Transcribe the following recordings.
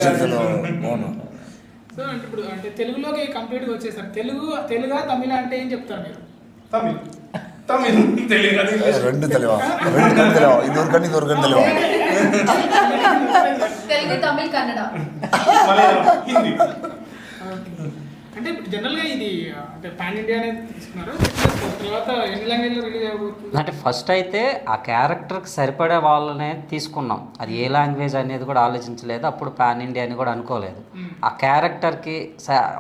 So అంటే ఇప్పుడు అంటే తెలుగులోకి కంప్లీట్గా వచ్చేసారు. తెలుగా తమిళ అంటే ఏం చెప్తారు మీరు? తమిళ్ తమిళ్ తెలుగు రెండు తెలియవా? రెండు కన్నా తెలియవా? ఇదివరకన్నా తెలియవా? తెలుగు తమిళ్ కన్నడ మలయాళం హిందీ. అంటే ఇప్పుడు జనరల్గా ఇది అంటే పాన్ ఇండియా అనేది తీసుకున్నారు. తర్వాత ఎన్ని లాంగ్వేజ్లో రిలీజ్ అయిపోతుంది? అంటే ఫస్ట్ అయితే ఆ క్యారెక్టర్కి సరిపడే వాళ్ళనే తీసుకున్నాం. అది ఏ లాంగ్వేజ్ అనేది కూడా ఆలోచించలేదు. అప్పుడు పాన్ ఇండియా అని కూడా అనుకోలేదు. ఆ క్యారెక్టర్కి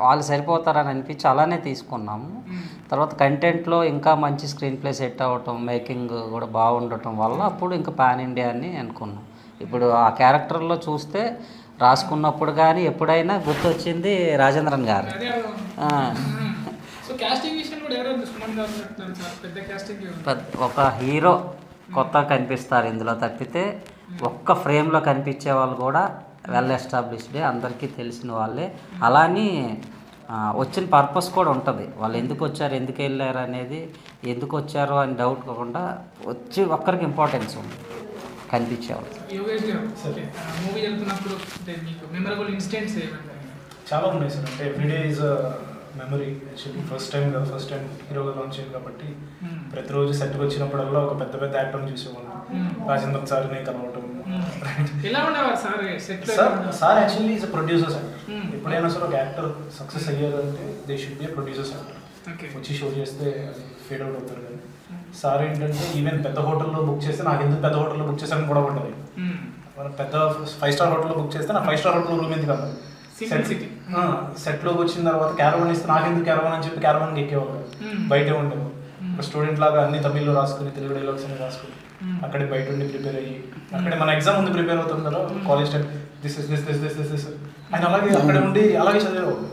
వాళ్ళు సరిపోతారని అనిపించి అలానే తీసుకున్నాము. తర్వాత కంటెంట్లో ఇంకా మంచి స్క్రీన్ ప్లే సెట్ అవ్వటం, మేకింగ్ కూడా బాగుండటం వల్ల అప్పుడు ఇంకా పాన్ ఇండియా అని అనుకున్నాం. ఇప్పుడు ఆ క్యారెక్టర్లో చూస్తే రాసుకున్నప్పుడు కానీ ఎప్పుడైనా గుర్తొచ్చింది రాజేంద్రన్ గారు. సో కాస్టింగ్ విషయంలో కూడా ఎవరో సుమన్ గారు చెప్తున్నారు సార్, పెద్ద కాస్టింగ్. ఒక హీరో కొత్త కనిపిస్తారు ఇందులో తప్పితే ఒక్క ఫ్రేమ్లో కనిపించే వాళ్ళు కూడా వెల్ ఎస్టాబ్లిష్డే, అందరికీ తెలిసిన వాళ్ళే. అలాని వచ్చిన పర్పస్ కూడా ఉంటుంది. వాళ్ళు ఎందుకు వచ్చారు, ఎందుకు వెళ్ళారు అనేది, ఎందుకు వచ్చారు అని డౌట్ కాకుండా వచ్చి ఒక్కరికి ఇంపార్టెన్స్ ఉంది కనిపించేవాళ్ళు. యోగేష్ గారు మూవీ వెళ్తున్నప్పుడు అంటే మీకు మెమరబుల్ ఇన్సిడెంట్స్ ఏమంటారు? చాలా ఉన్నాయి సార్. అంటే everyday is memory. Actually first time హీరోగా లాంచ్ అయింది కాబట్టి ప్రతిరోజు సెట్కి వచ్చినప్పుడల్లా ఒక పెద్ద పెద్ద యాక్టర్ని చూసేవాళ్ళం. రాజేంద్రన్ సార్ని కలవటం. ఎలా ఉండేవారు సార్ సెట్లో? Sir actually is producers actor. ఎప్పుడైనా సరే ఒక యాక్టర్ సక్సెస్ అయ్యారంటే they should be producers actor. వచ్చి షో చేస్తే అది ఫేడ్ అవుట్ అవుతారు. కానీ సార్ ఏంటంటే ఈవెన్ పెద్ద హోటల్లో బుక్ చేస్తే నాకు ఎందుకు పెద్ద హోటల్లో బుక్ చేశాను కూడా ఉంటుంది. మనం పెద్ద 5 స్టార్ హోటల్లో బుక్ చేస్తే నా 5 స్టార్ హోటల్ రూమ్ ఎందుకు కాదు. సెట్లోకి వచ్చిన తర్వాత క్యారవాన్ ఇస్తే నాకెందుకు క్యారవాన్ అని చెప్పి క్యారవాన్కి ఎక్కేవాళ్ళు. బయటే ఉండేవాళ్ళు. ఒక స్టూడెంట్ లాగా అన్ని తమిళ్లో రాసుకుని, తెలుగు డైలాగ్స్ అన్ని రాసుకుని అక్కడే బయట ఉండి ప్రిపేర్ అయ్యి, అక్కడే మన ఎగ్జామ్ ముందు ప్రిపేర్ అవుతుంది కదా కాలేజ్ టైం, దిస్ ఆయన అలాగే అక్కడే ఉండి అలాగే చదివేవాళ్ళు.